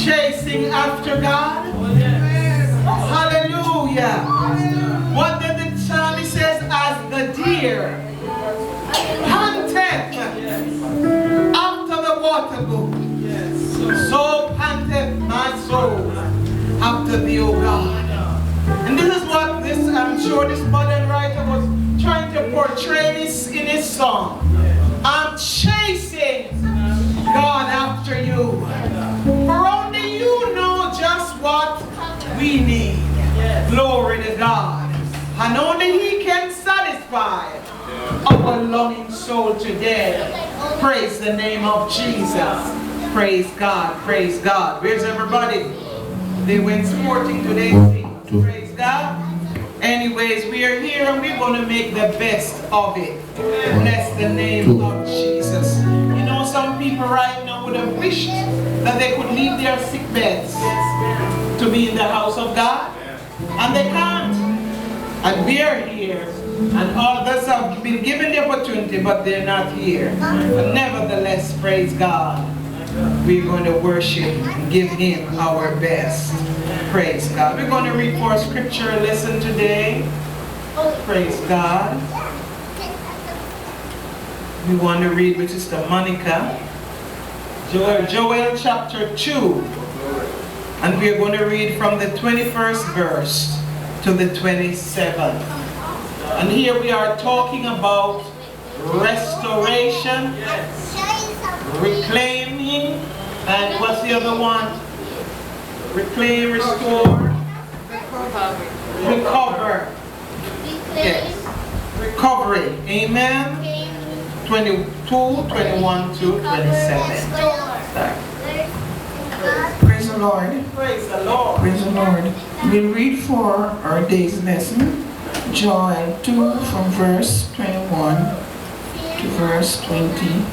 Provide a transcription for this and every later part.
chasing after God? Hallelujah. What did the psalmist says? As the deer panteth after the water brook, so panteth my soul after thee, O God. And this is what this, I'm sure this modern writer was trying to portray this in his song. I'm chasing God after you. For only you know just what we need. Glory to God. And only He can satisfy our longing soul today. Praise the name of Jesus. Praise God. Praise God. Where's everybody? They went sporting today. Praise God. Anyways, we are here and we're going to make the best of it. Bless the name of Jesus. You know, some people right now would have wished that they could leave their sick beds to be in the house of God. And they can't. And we are here. And others have been given the opportunity, but they're not here. But nevertheless, praise God. We're going to worship and give Him our best. Praise God. We're going to read for a scripture lesson today. Praise God. We want to read with Sister Monica. Joel chapter 2. And we are going to read from the 21st verse to the 27th. And here we are talking about restoration, reclaiming, and what's the other one? Reclaim, restore, recover. Yes. Recovery. Amen. 22, 21 to 27. Praise the Lord. Praise the Lord. Praise the Lord. We'll read for our day's lesson, Joel 2 from verse 21 to verse 27.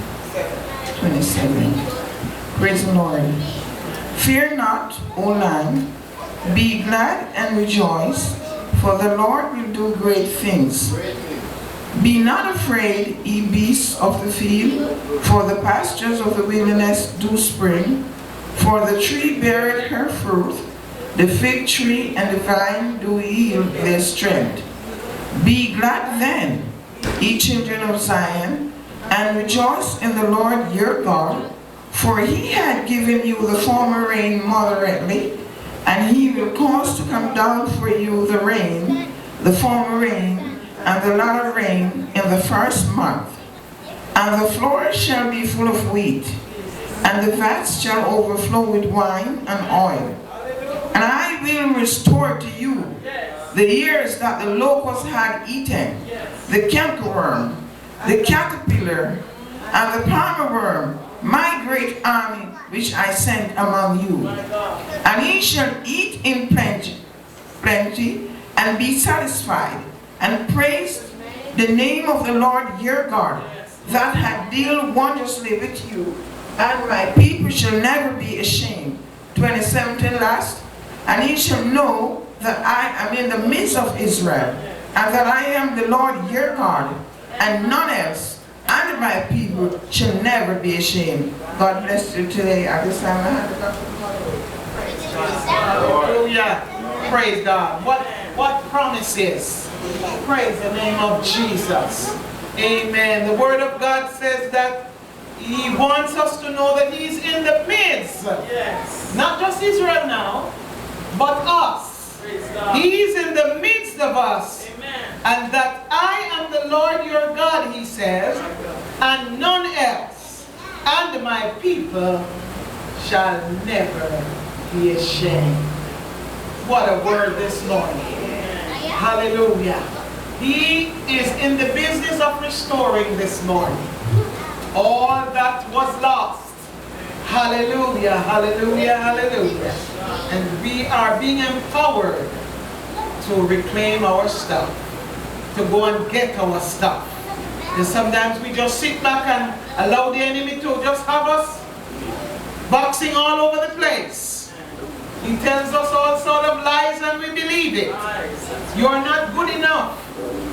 Praise the Lord. Fear not, O land, be glad and rejoice, for the Lord will do great things. Be not afraid, ye beasts of the field, for the pastures of the wilderness do spring. For the tree beareth her fruit, the fig tree and the vine do yield their strength. Be glad then, ye children of Zion, and rejoice in the Lord your God, for he had given you the former rain moderately, and he will cause to come down for you the rain, the former rain, and the latter rain in the first month. And the floor shall be full of wheat, and the vats shall overflow with wine and oil. And I will restore to you the years that the locust had eaten, the cankerworm, the caterpillar, and the palmer worm, my great army which I sent among you. And ye shall eat in plenty, and be satisfied, and praise the name of the Lord your God, that hath dealt wondrously with you. And my people shall never be ashamed. 27 to last. And ye shall know that I am in the midst of Israel, and that I am the Lord your God, and none else. And my people shall never be ashamed. God bless you today. At this time, I hand it back to Hallelujah. Praise God. What promises? Praise the name of Jesus. Amen. The Word of God says that He wants us to know that He's in the midst. Yes. Not just Israel now, but us. He's in the midst of us. Amen. And that I am the Lord your God, He says, and none else. And my people shall never be ashamed. What a word this morning. Hallelujah. He is in the business of restoring this morning all that was lost. Hallelujah, hallelujah, hallelujah. And we are being empowered to reclaim our stuff, to go and get our stuff. And sometimes we just sit back and allow the enemy to just have us boxing all over the place. He tells us all sorts of lies and we believe it. You are not good enough.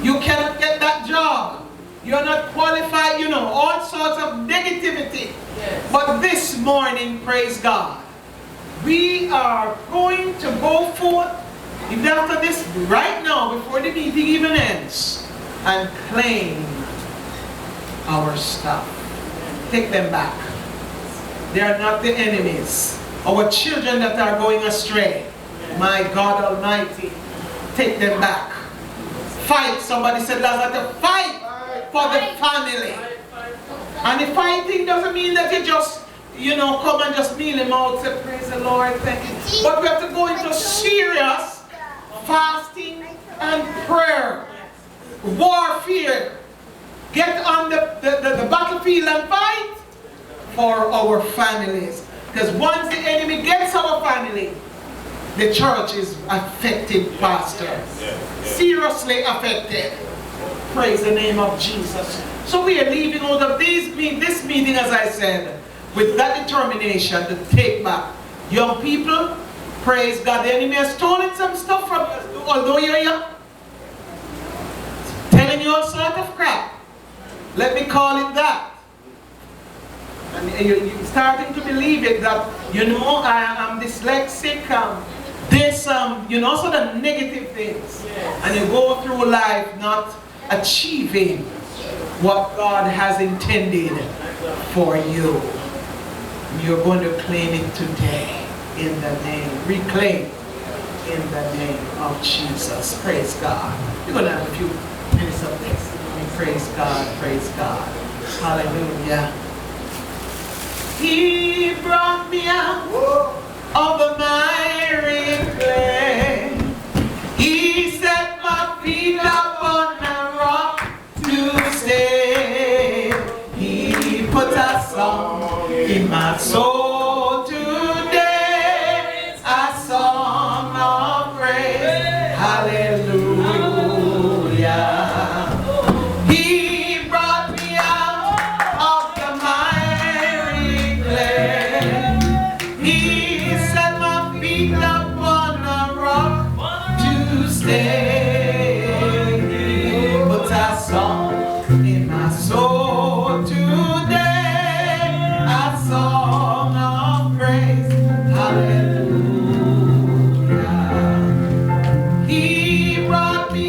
You cannot get that job. You are not qualified, you know, all sorts of negativity. Yes. But this morning, praise God, we are going to go forth, even after this, right now, before the meeting even ends, and claim our stuff. Take them back. They are not the enemies. Our children that are going astray. My God Almighty, take them back. Fight. Somebody said last night, to fight for the family. And the fighting doesn't mean that you just, you know, come and just kneel him out, say praise the Lord, thank you. But we have to go into serious fasting and prayer. Warfare. Get on the battlefield and fight for our families. Because once the enemy gets our family, the church is affected, Pastor. Seriously affected. Praise the name of Jesus. So we are leaving out of this meeting, as I said, with that determination to take back. Young people, praise God, the enemy has stolen some stuff from us, although you're young. Telling you all sort of crap. Let me call it that. And you're starting to believe it, that, you know, I'm dyslexic, this, you know, sort of negative things. Yes. And you go through life not achieving what God has intended for you. You're going to claim it today. in the name. Reclaim in the name of Jesus. Praise God. We're going to have a few minutes of testimony. Praise God. Praise God. Hallelujah. He brought me out of the miry clay. He set my feet upon a rock to stay. He put a song in my soul today, a song of praise. Hallelujah. He brought me out of the miry clay. He set my feet upon a rock to stay. He put a song in my soul today, a song of praise. Hallelujah. He brought me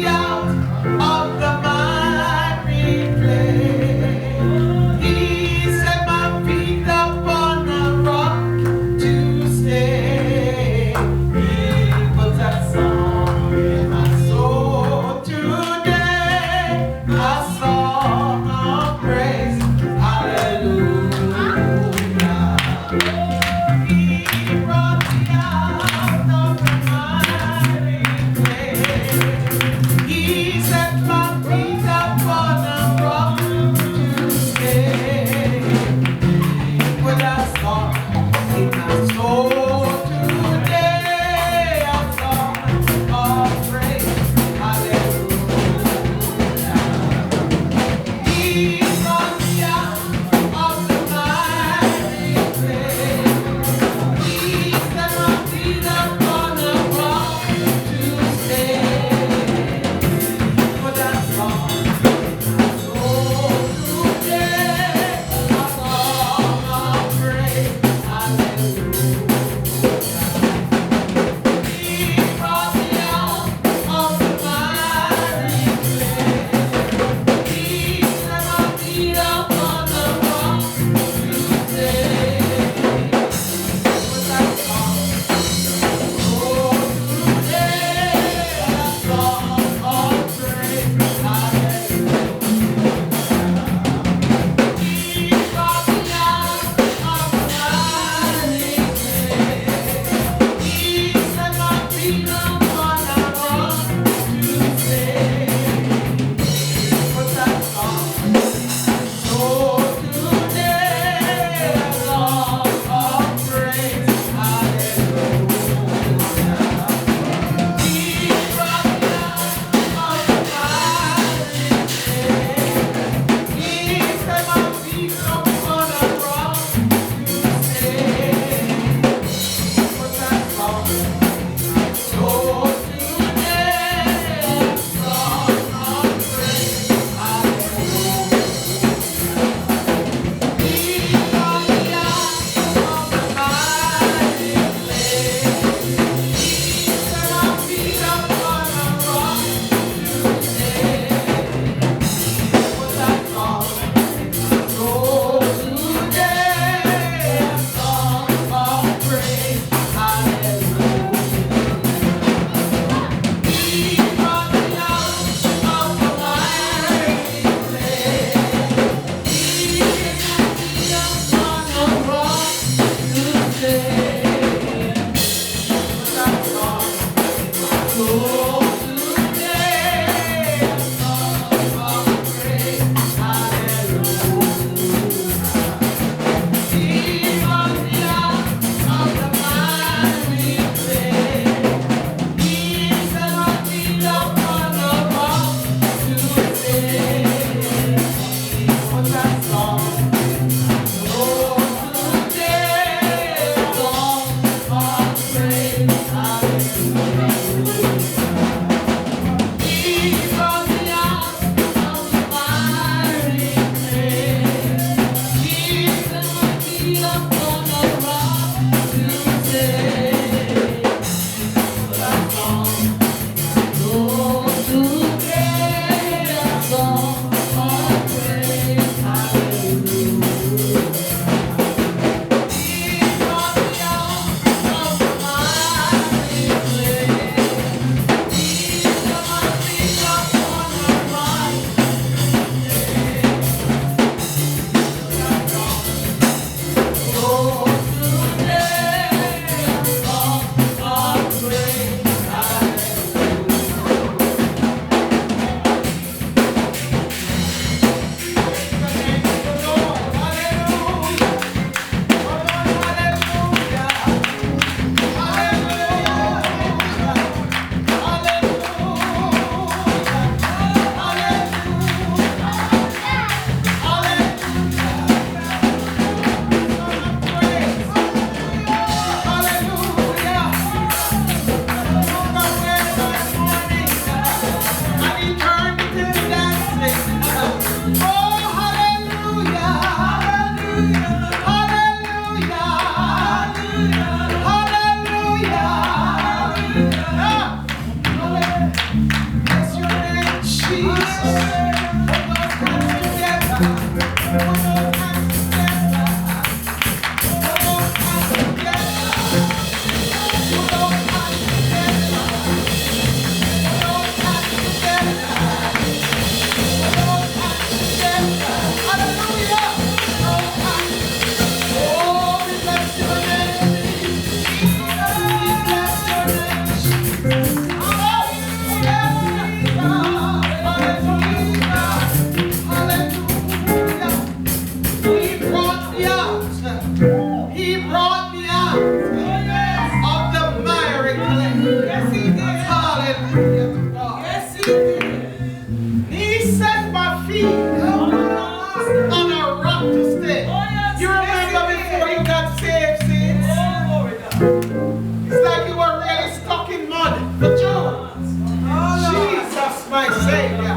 my Savior.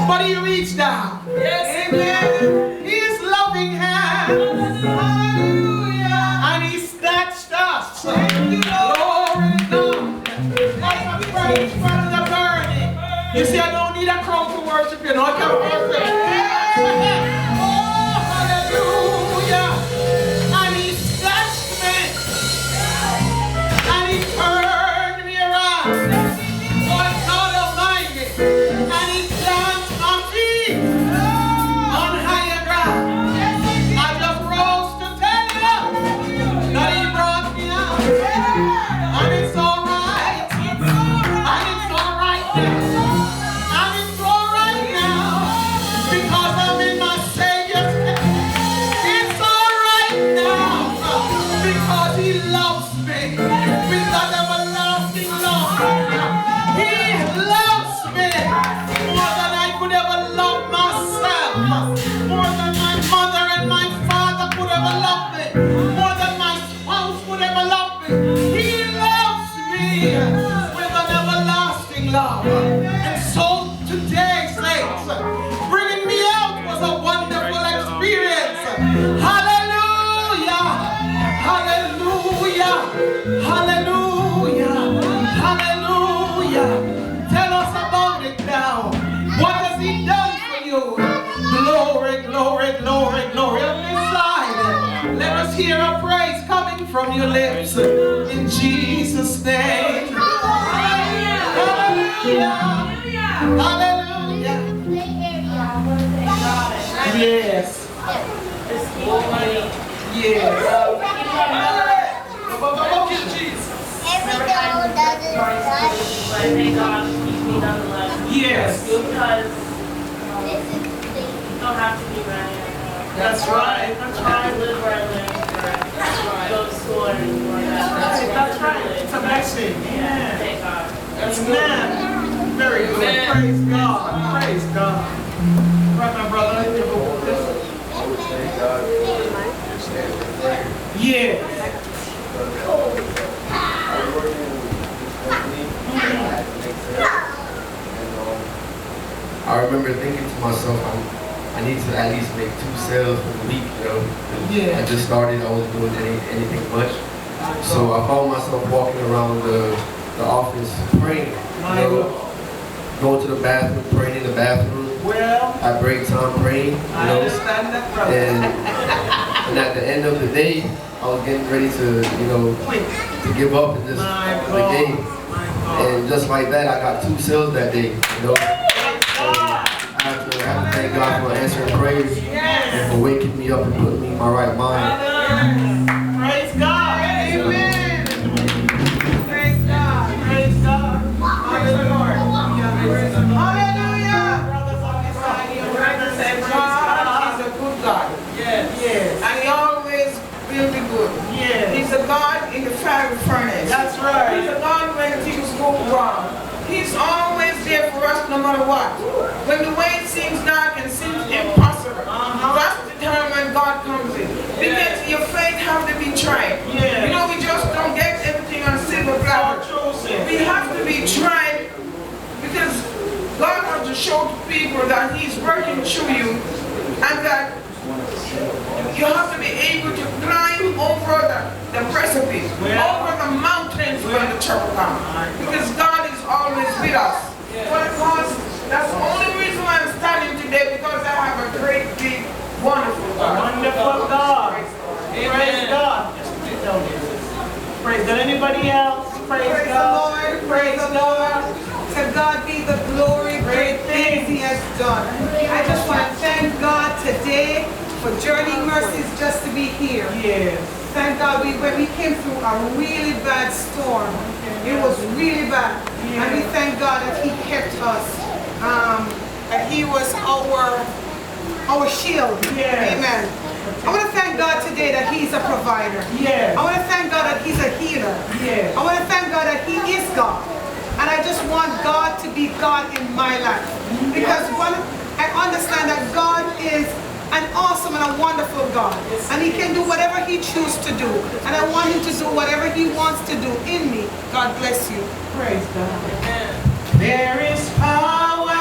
But He reached down. Yes, Amen. His loving hand. Hallelujah. And He snatched us. Thank you, Lord. Glory to God. Like a praise from the burning. You see, I don't need a crowd to worship you. No, I can't worship. Oh, hallelujah. And He snatched me. And He turned me around. Lord God Almighty. And He planted my feet on higher ground. I just rose to tell you that He brought me out. And it's all right. And it's all right now. And it's all right now. Because I'm in my Savior's hand. It's all right now. Because He loves me. With that everlasting love. He loves me more than I could ever love myself. More than my mother and my father could ever love me. More than my spouse would ever love me. He loves me with an everlasting love. And so today, saints, bringing me out was a wonderful experience. Hallelujah! Hallelujah! Hallelujah! Hallelujah! Tell us about it now. What has He done for you? Glory, glory, glory, glory. On this side, let us hear a praise coming from your lips. In Jesus' name. Hallelujah! Hallelujah! Yes. Yes. But thank God keep me nonetheless. Yes. Because you don't have to be where I am. That's right. That's why I live where I live. That's right. Go to school and everything like that. That's right. It's a blessing. Yeah. Thank God. That's good. Very good. Praise God. Praise God. Right, my brother. Yeah. I remember thinking to myself, I need to at least make 2 sales for the week, you know. Yeah. I just started, I wasn't doing anything much. So I found myself walking around the office praying, you know, going to the bathroom, praying in the bathroom. Well, At break time praying, you I know. understand that, brother. And at the end of the day, I was getting ready to, you know, to give up and just the game. And just like that, I got 2 sales that day, you know. I have to thank God for answering prayers and for waking me up and putting me in my right mind. Praise God. Amen. Praise God. Praise God. Hallelujah. Hallelujah. Brothers on this side here, brothers say God is a good God. Yes. Yes. And He always will be good. Yes. He's a God in the fiery furnace. That's right. He's a God when things go wrong. He's always there for us no matter what. When the way seems dark and seems impossible, that's the time when God comes in. Because your faith has to be tried. Yeah. You know, we just don't get everything on silver platter. We have to be tried because God wants to show to people that He's working through you and that you have to be able to climb over the precipice, over the mountains when the trouble comes. Because God is always with us. But because that's the only reason why I'm standing today, because I have a great, big, wonderful God. Wonderful God. Praise God. Praise God. Anybody else? Praise God. the Lord, praise the Lord. To God be the glory, great things He has done. I just want to thank God today for journeying mercies just to be here. Yes. Thank God when we came through a really bad storm. It was really bad. And we thank God that He kept us. That He was our shield. Yes. Amen. I want to thank God today that He's a provider. Yes. I want to thank God that He's a healer. Yes. I want to thank God that He is God. And I just want God to be God in my life. Because I understand that God is an awesome and a wonderful God. And He can do whatever He chooses to do. And I want Him to do whatever He wants to do in me. God bless you. Praise God. There is power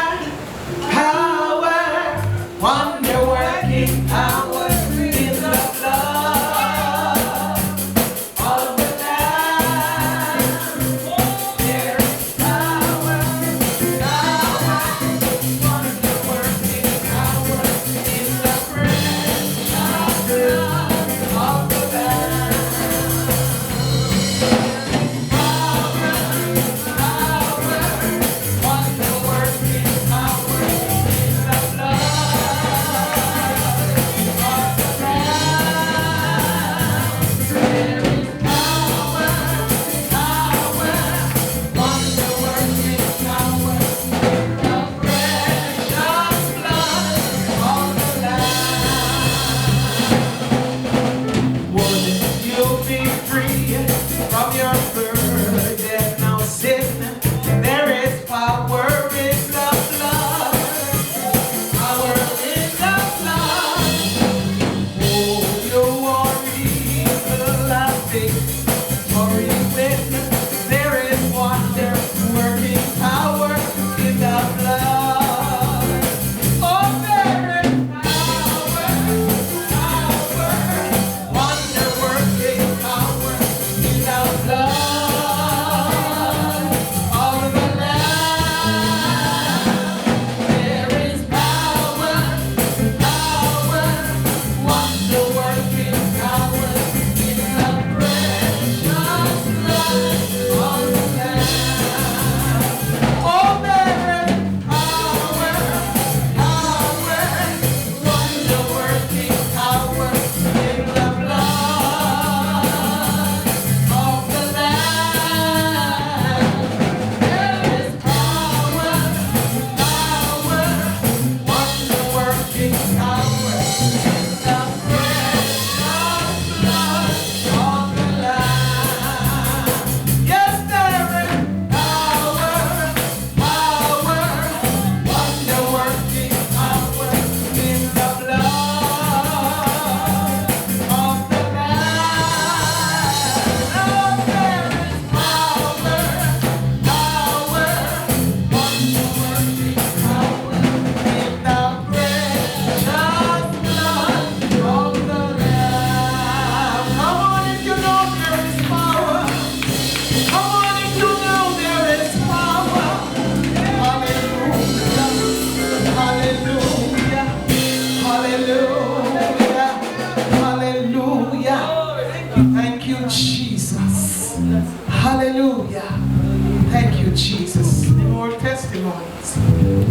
testimonies.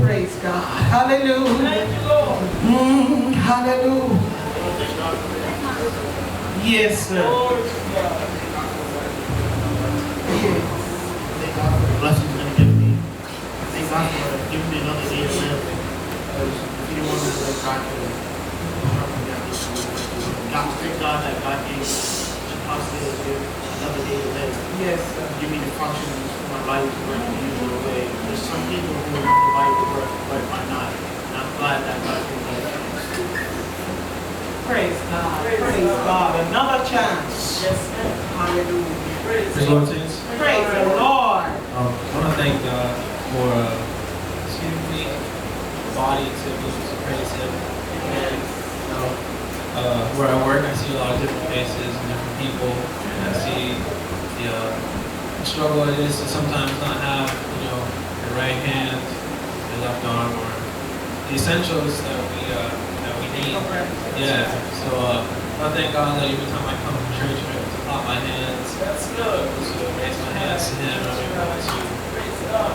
Praise God. Hallelujah. Hallelujah. Yes, sir. Blessings going to give me. Thank God for giving me another day to live. Because if you want to live, God can help me out this week. God, thank God that God gave me the possibility to live another day to live. Yes, sir. Give me the functions for my body to work in the usual way. There's some people who want the body to work, but might not. And I'm glad that God gave me that chance. Praise God. Praise God. Another chance. Yes, sir. Hallelujah. Praise the Lord, saints. Praise the Lord. I want to thank God for giving me a body to be able to praise Him. And where I work, I see a lot of different faces and different people, and I see the struggle it is to sometimes not have, your right hand, your left arm, or the essentials that we need. Yeah. So I thank God that every time I come to church, I'm able to clap my hands. That's good. To raise my hands to Him, I'm able to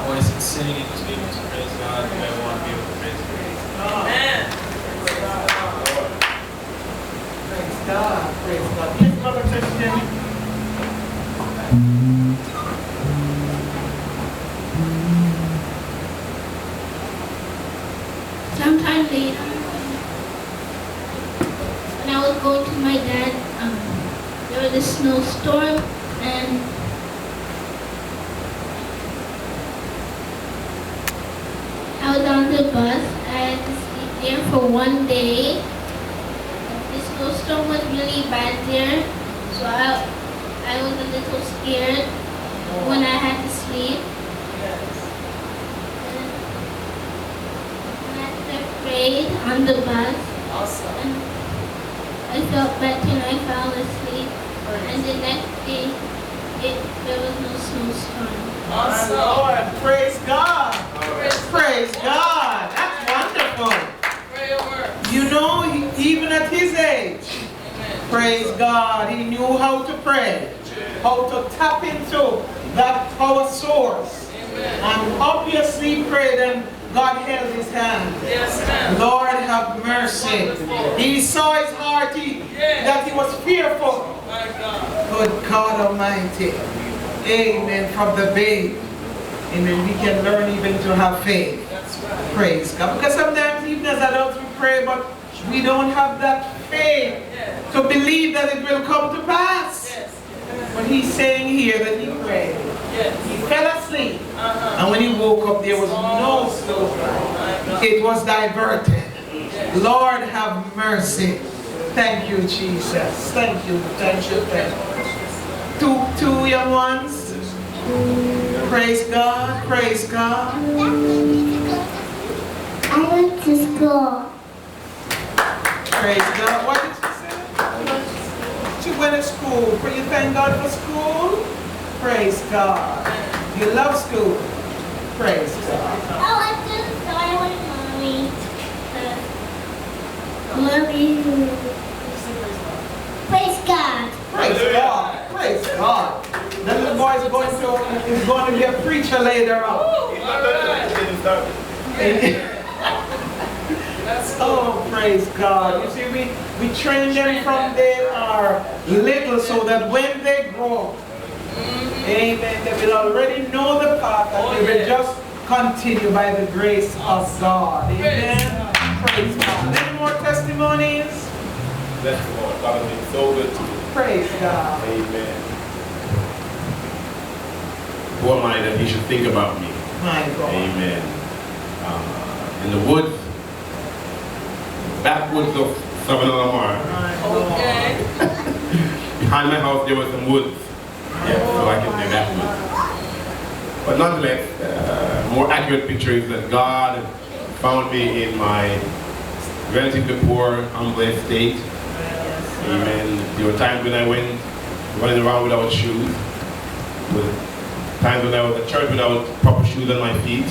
voice and sing and just be able to praise God the way I want to be able to praise Him. Amen. Praise God. Praise God. Yes, Mother Christian. Sometime later, when I was going to my dad, there was a snowstorm, and I was on the bus. I had to sleep there for one day. The snowstorm was really bad there, so I was a little scared when I had to sleep. Prayed on the bus. Awesome. And I felt better and I fell asleep. And the next day, there was no snowstorm. Awesome. Lord, praise God. Praise God. That's wonderful. You know, even at his age, praise God, he knew how to pray, how to tap into that power source. And obviously prayed, and God held his hand. Yes, ma'am. Lord have mercy. He saw his heart, that he was fearful. My God. Good God Almighty. Amen. From the babe. Amen. We can learn even to have faith. That's right. Praise God. Because sometimes even as adults we pray, but we don't have that faith to believe that it will come to pass. Yes. But he's saying here that he prayed. Yes. He fell asleep. And when he woke up, there was no snow. It was diverted. Lord have mercy. Thank you, Jesus. Thank you. Thank you. Thank you. Two young ones. Praise God. Praise God. I went to school. Praise God. What did she say? She went to school. You thank God for school? Praise God. You love school. Praise God. I went to school with Mommy. Mommy. Praise God. Praise God. Praise God. The little boy is going to be a preacher later on. Oh, praise God. You see, we train them from they are little so that when they grow, amen, they will already know the path and they will just continue by the grace of God. Amen. Praise God. Any more testimonies? Bless the Lord. God has been so good to me. Praise God. Amen. Who am I that he should think about me? My God. Amen. In the woods, backwoods of Savannah Lamar. Okay. Behind my house there was some woods. Yeah, so I can say backwoods. But nonetheless, more accurate picture is that God found me in my relatively poor, humble estate. Amen. There were times when I went running around without shoes. There were times when I was at church without proper shoes on my feet.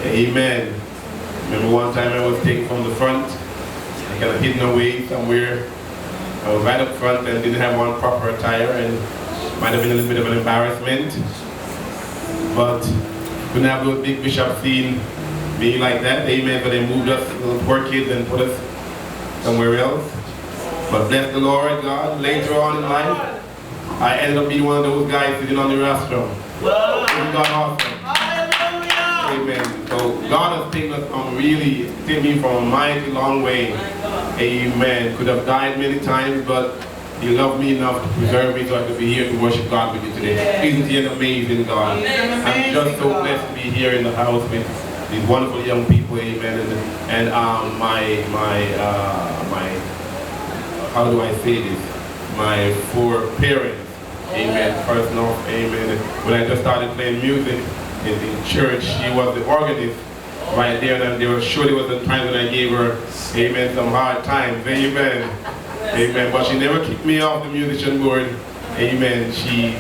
Amen. Remember one time I was taken from the front, I got hidden away somewhere. I was right up front and didn't have one proper attire, and might have been a little bit of an embarrassment. But Couldn't have those big bishops seen me like that, amen, but they moved us, little poor kids, and put us somewhere else. But bless the Lord God, later on in life, I ended up being one of those guys sitting on the rostrum. Isn't God awesome? Amen. So God has taken us taken me from a mighty long way. Amen. Could have died many times, but He loved me enough to preserve me so I could be here to worship God with you today. Isn't He an amazing God? I'm just so blessed to be here in the house with these wonderful young people, amen. And my how do I say this? My four parents, amen. First off, amen. When I just started playing music in church, she was the organist right there, and there was surely was a time when I gave her, amen, some hard times, amen. Amen. But she never kicked me off the musician board. Amen. She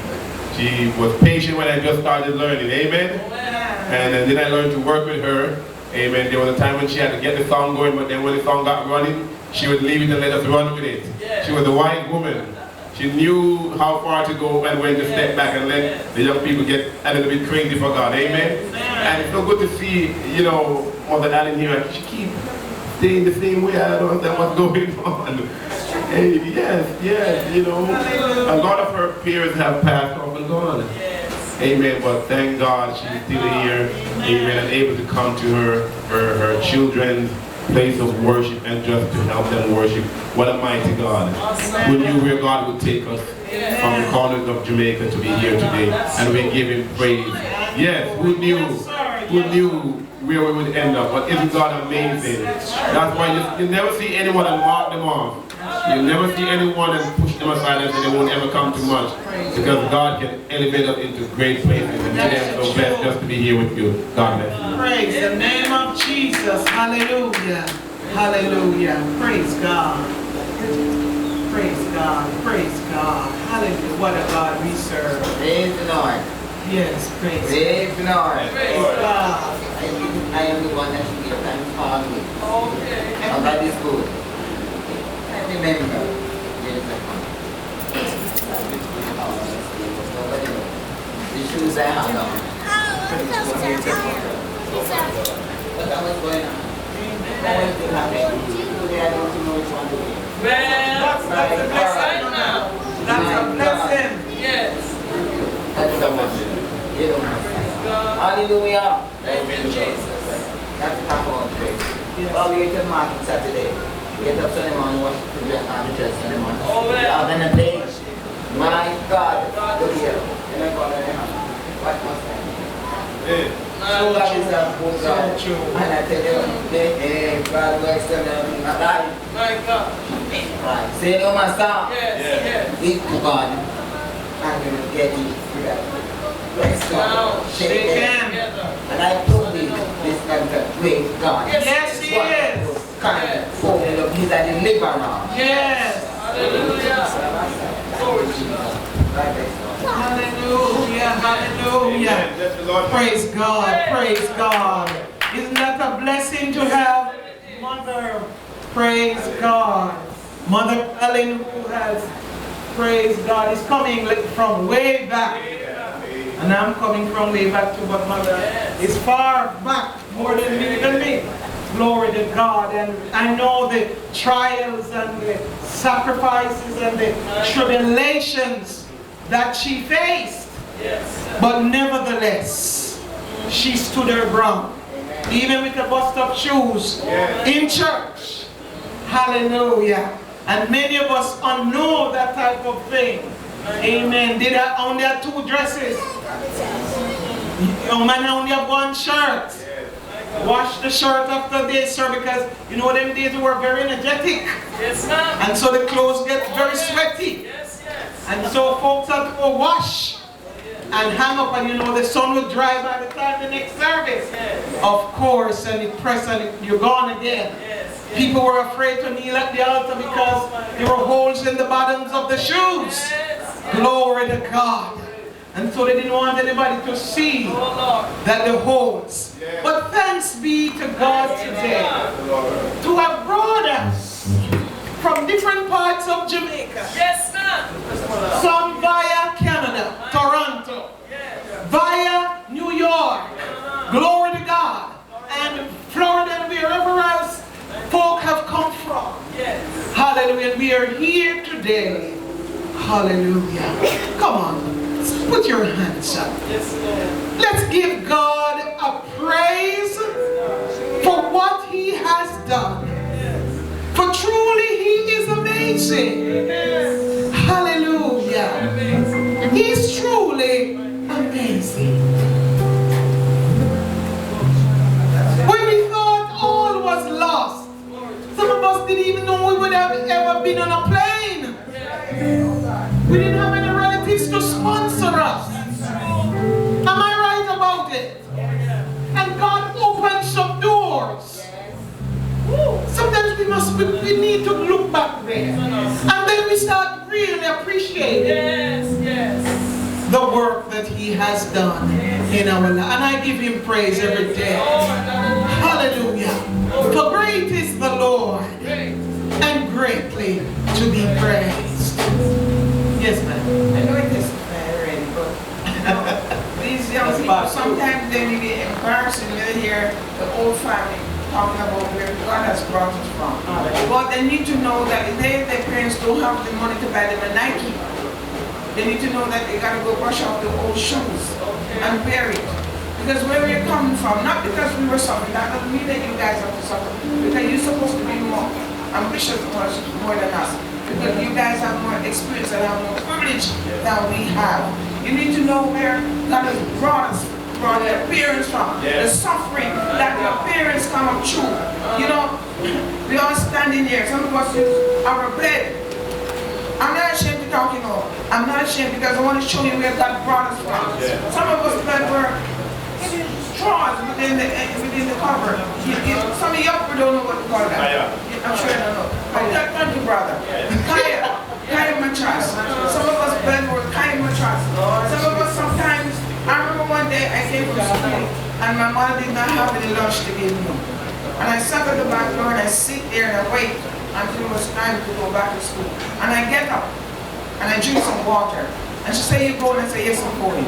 was patient when I just started learning. Amen. And then I learned to work with her. Amen. There was a time when she had to get the song going, but then when the song got running, she would leave it and let us run with it. She was a wise woman. She knew how far to go and when to step back and let the young people get a little bit crazy for God. Amen. And it's so good to see, you know, Mother Allen here. She keeps staying the same way. I don't understand what's going on. Hey, yes, you know, a lot of her peers have passed off and gone. Amen, but thank God she's still here, amen, and able to come to her children's place of worship and just to help them worship. What a mighty God. Who knew where God would take us from the corners of Jamaica to be here today, and we give Him praise. Yes, who knew where we would end up, but isn't God amazing? That's why you never see anyone and mark them off. You never see anyone and push them aside and say they won't ever come too much. Because God can elevate us into great places. And today I'm so blessed just to be here with you. God bless you. Praise the name of Jesus. Hallelujah. Hallelujah. Praise God. Praise God. Praise God. Hallelujah. What a God we serve. Praise the Lord. Yes, praise the Lord. Praise God. I am the one that should give time for me. Okay. And that is good. I remember years ago. The shoes I had on. But that was going on. That was still happening. Today I don't know which one to wear. That's a blessing now. That's a blessing. Yes. That's so much. You don't have to. Hallelujah. Thank you, Jesus. That's the talk about praise. Well, we get to market Saturday. Get up Sunday morning, wash the church Sunday morning. Out in the day. My God. Look here. And I call it what must I do? So God is a good God. And I tell you, hey, God works them in my life. My God. Right. Say no, master. Yes. Leave to God. And you will get it. Bless God. Shake Him. And I told you, this is a great God. Yes, He is. Kind full of He's a deliverer. Yes. Hallelujah. Hallelujah. Hallelujah. Praise God. Praise God. Isn't that a blessing to have Mother? Praise God. Mother Ellen, who has, praise God, is coming from way back. And I'm coming from way back to what Mother is far back, more than me. Glory to God. And I know the trials and the sacrifices and the tribulations that she faced. But nevertheless, she stood her ground. Even with the bust up shoes in church. Hallelujah. And many of us know that type of thing. Amen. Did I only have 2 dresses? Young man only have 1 shirt. Wash the shirt after this, sir, because you know them days we were very energetic. Yes, ma'am. And so the clothes get very sweaty. Yes. And so folks have to go wash and hang up, and you know the sun will dry by the time the next service. Of course, and it press and you're gone again. People were afraid to kneel at the altar because there were holes in the bottoms of the shoes. Glory to God. And so they didn't want anybody to see that the holes. But thanks be to God today to have brought us from different parts of Jamaica. Yes, ma'am. Some via Canada, Toronto, via New York, we are here today. Hallelujah. Come on, put your hands up. Let's give God a praise for what He has done. For truly He is amazing. Hallelujah. He's truly amazing. When we thought all was lost, some of us didn't even know we would have ever been on a plane. We didn't have any relatives to sponsor us. Am I right about it? And God opened some doors. Sometimes we need to look back there. And then we start really appreciating the work that He has done in our life. And I give Him praise every day. Hallelujah. For great is the Lord and greatly to be praised. Yes, ma'am. I know it is already, but these young people, sometimes they may be embarrassing when they hear the old family talking about where God has brought us from. But they need to know that if their parents don't have the money to buy them a Nike, they need to know that they got to go brush off the old shoes and wear it. Because where we're coming from, not because we were suffering, that doesn't mean that you guys have to suffer. Because you're supposed to be more ambitious more than us. Because you guys have more experience and have more privilege than we have. You need to know where God has brought their parents from. The suffering that their parents come through. You know, we all standing here. Some of us use our bed. I'm not ashamed to talk, you know. I'm not ashamed because I want to show you where God brought us from. Some of us bed were straws within the cover. Some of you don't know what to call that. I'm sure I don't know. But thank you, brother. Kaya mattress. Some of us bed were Kaya mattress. Some of us sometimes, I remember one day I came from school and my mother did not have any lunch to give me. And I sat at the back door and I sit there and I wait until it was time to go back to school. And I get up and I drink some water. And she said, "You going?" I said, "Yes, I'm going."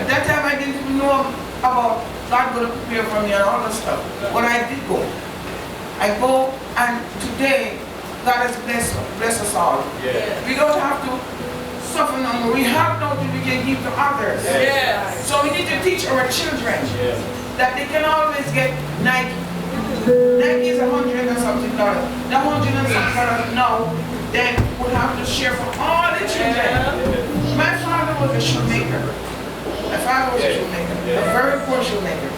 At that time I didn't even know about God going to prepare for me and all that stuff. But I did go. I go, and today God has blessed us all. We don't have to suffer no more. We have nothing we can give to others. So we need to teach our children that they can always get Nike. Nike is $100 and something. The $100 and something now, then we'll have to share for all the children. My father was a shoemaker. My father was a shoemaker, a very poor shoemaker.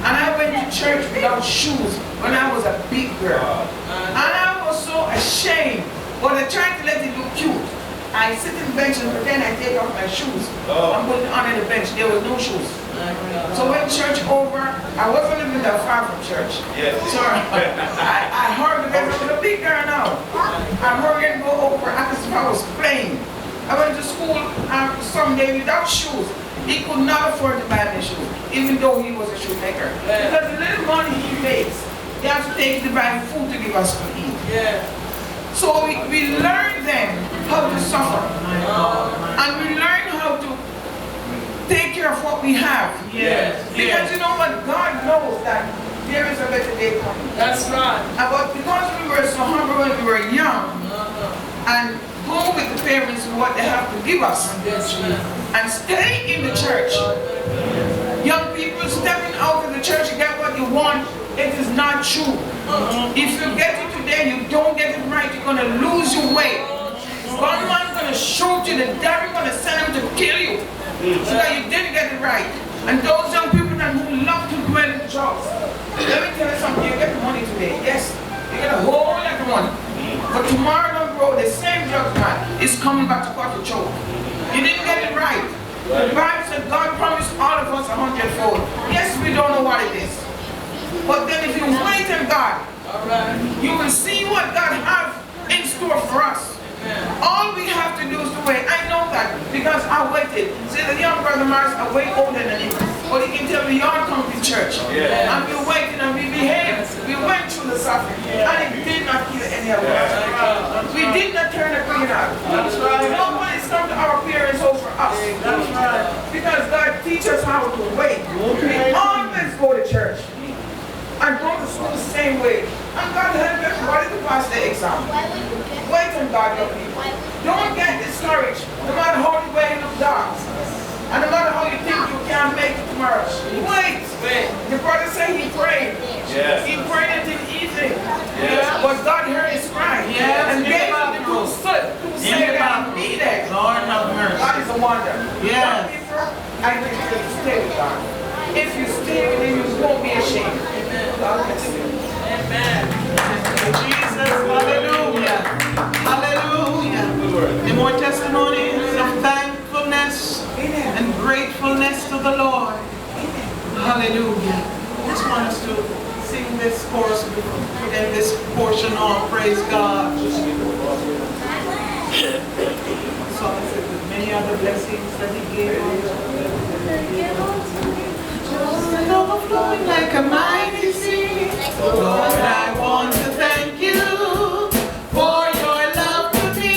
And I went to church without shoes when I was a big girl. And I was so ashamed. But I tried to let it look cute. I sit in the bench and pretend I take off my shoes. I'm putting it under the bench. There was no shoes. So when church over, I wasn't living that far from church. So I heard because I was a big girl now. I heard him go over as if I was playing. I went to school someday without shoes. He could not afford to buy me shoes, even though he was a shoemaker. Because the little money he makes, he has to take to buy food to give us to eat. So we learn then how to suffer. And we learn how to take care of what we have. Because you know what? God knows that there is a better day coming. That's right. But because we were so humble when we were young, and go with the parents and what they have to give us, and stay in the church. Young people stepping out of the church to get what you want, it is not true. If you get it today, you don't get it right, you're going to lose your way. One man's going to shoot you, the devil's going to send him to kill you, so that you didn't get it right. And those young people that who love to dwell in drugs, let me tell you something, you get the money today, yes, you get a whole lot of money. But tomorrow down the road, the same drug man is coming back to cut the choke. You didn't get it right. The Bible said God promised all of us 100-fold. Yes, we don't know what it is. But then if you wait on God, you will see what God has in store for us. All we have to do is to wait. I know that because I waited. See, the young brother Mars are way older than him. But he can tell me, y'all come to church. And we waited and we behaved. We went through the suffering. And it did not kill any of us. We did not turn a green out. Nobody's come to our parents over us. Because God teaches us how to wait. We always go to church. And go to school the same way. And God help everybody to pass the exam. God, your people. Don't get discouraged, no matter how the way look dark. And no matter how you think you can't make it tomorrow. Wait. The brother said he prayed. Yes. He prayed until evening. Yes. But God heard his cry. Yes. And gave him the two stood to say that he needed. Lord have mercy. God is a wonder. Yes. I think you can stay with God. If you stay with him, you won't be ashamed. God bless you. Amen. Jesus, hallelujah. Hallelujah. The more testimonies of thankfulness and gratefulness to the Lord. Hallelujah. I just want us to sing this chorus in this portion on praise God. So with many other blessings that He gave us. And overflowing like a mighty sea. Lord, I want to thank you for your love to me.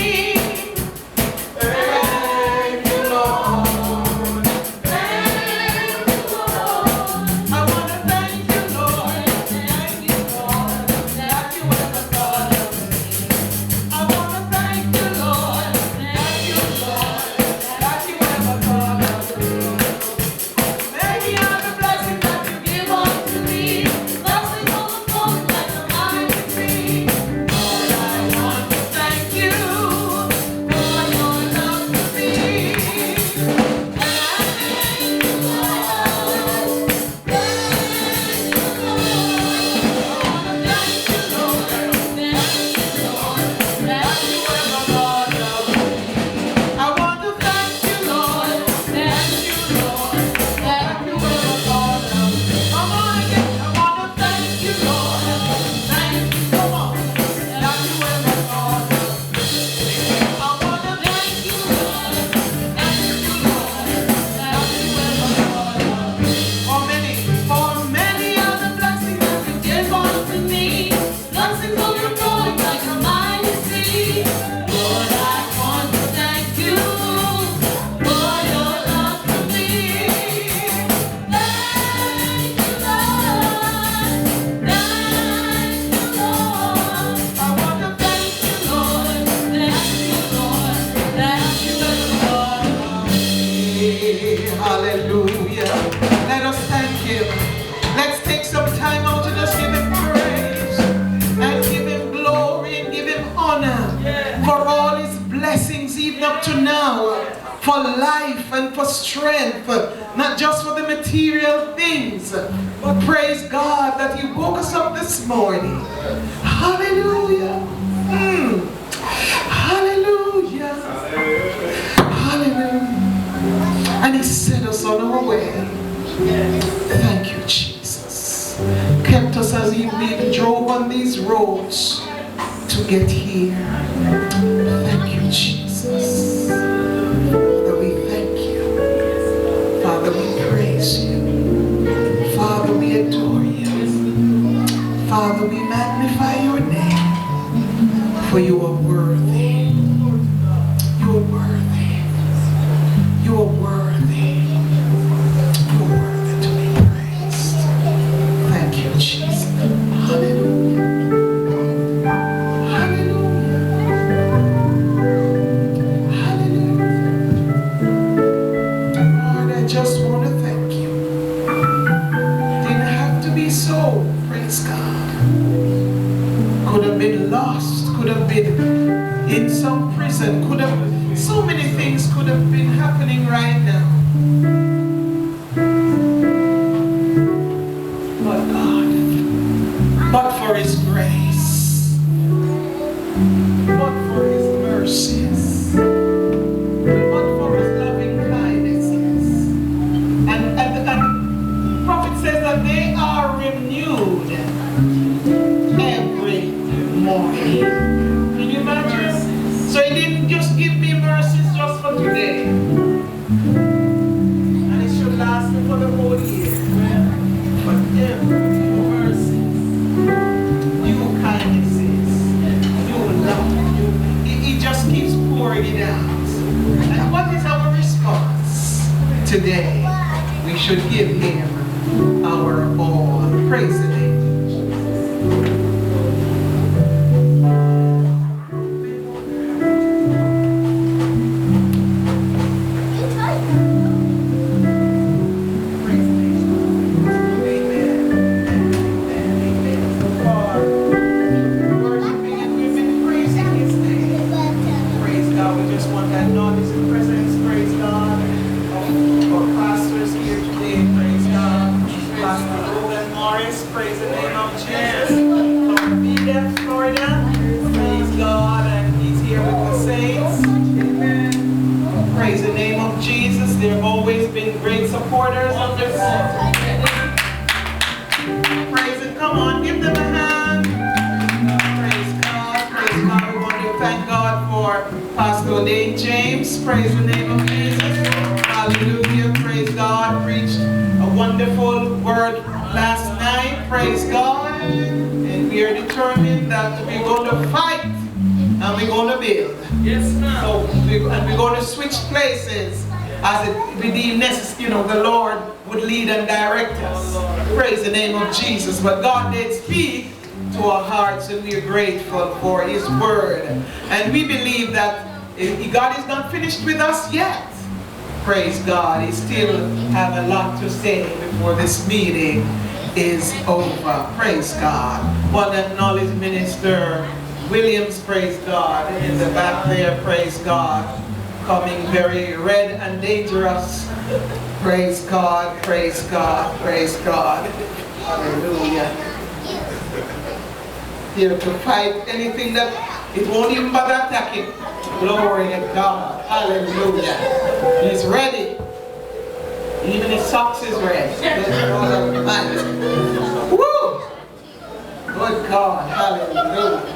Thank you, Lord. Thank you, Lord. I want to thank you, Lord. Thank you, Lord, that you ever thought of me. I want to thank you, Lord. Thank you, Lord, that you ever thought of me. Many are the blessings that you give unto me. Blessing overflows like a mighty sea. Lord, I want to thank you for your love to me. Thank you, Lord. Thank you, Lord. Thank you, Lord. Thank you, Lord, that you ever thought of me. I want to thank you, Lord. Thank you, Lord, that you ever thought of me. Come on again. I want to thank you, Lord. Thank you, come on, that you ever thought of me. I want to thank you, Lord. Thank you, Lord, that you ever thought of me. For many are the blessings that you give unto me. Blessings overflowing like a mighty sea. Lord, I want to thank you for your love to me. Thank you, Lord. Thank you, Lord. I want to thank you, Lord. Thank you, Lord, that you ever thought of me. Hallelujah. Let us thank Him. Let's take some time out to just give Him praise and give Him glory and give Him honor for all His blessings even up to now, for life and for strength, not just for the material things, but praise God that He woke us up this morning. Hallelujah. Hallelujah. Hallelujah. And He set us on our way. Thank you, Jesus. Kept us as we drove on these roads to get here. Thank you, Jesus. Father, we thank you. Father, we praise you. Father, we adore you. Father, we magnify your name, for you are worthy. You are worthy. You are worthy. You are worthy to be praised. Thank you, Jesus. Hallelujah. Hallelujah. Hallelujah. Lord, I just want to thank you. Didn't have to be so. Praise God. Could have been lost. Could have been in some prison. Could have. So many things could have been happening right now. But God, but for His grace, but for His mercies, but for His loving kindnesses. And the prophet says that they are renewed every morning. Can you imagine? So He didn't just give me mercies just for today. And it should last me for the whole year. But every mercies, new kindnesses, new love, He just keeps pouring it out. And what is our response today? We should give Him our all. Praise the name. praise the name of Jesus. From Florida, praise God, and he's here with the saints. Amen. Praise the name of Jesus. They've always been great supporters of this. Praise it. Come on, give them a hand. Praise God. Praise God. We want to thank God for Pastor Dane James. Praise the name of Jesus. Hallelujah. Praise God. Preached a wonderful word last night. Praise God. And we are determined that we're going to fight and we're going to build. Yes, ma'am. So we're going to switch places as it be deemed necessary. You know, the Lord would lead and direct us. Praise the name of Jesus. But God did speak to our hearts, and we are grateful for His word. And we believe that God is not finished with us yet. Praise God. He still have a lot to say before this meeting is over. Praise God. One that acknowledge Minister Williams, praise God. In the back there, praise God. Coming very red and dangerous. Praise God, praise God, praise God. Hallelujah. Here to fight anything that it won't even bother attacking. Glory to God. Hallelujah. He's ready. Even his socks is red. Woo! Good God. Hallelujah.